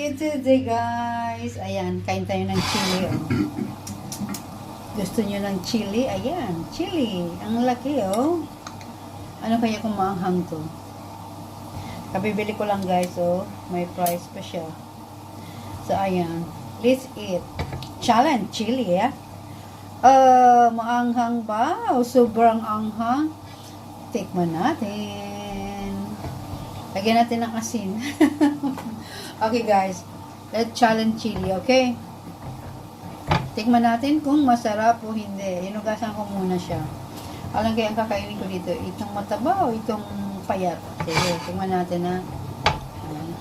you today, guys. Ayan, kain tayo ng chili. Oh. Gusto nyo ng chili? Ayan, chili. Ang laki, oh. Ano kaya kung maanghang to? Kabibili ko lang, guys, oh. May price pa siya. So, ayan. Let's eat. Challenge, chili, yeah? Maanghang ba? O sobrang anghang? Tikman natin. Lagyan natin ng asin. Okay, guys. Let's challenge chili, okay? Tikman natin kung masarap o hindi. Inugasan ko muna siya. Alam kaya ang kakainin ko dito? Itong mataba o itong payat? Sige, tikman natin na. Ayan.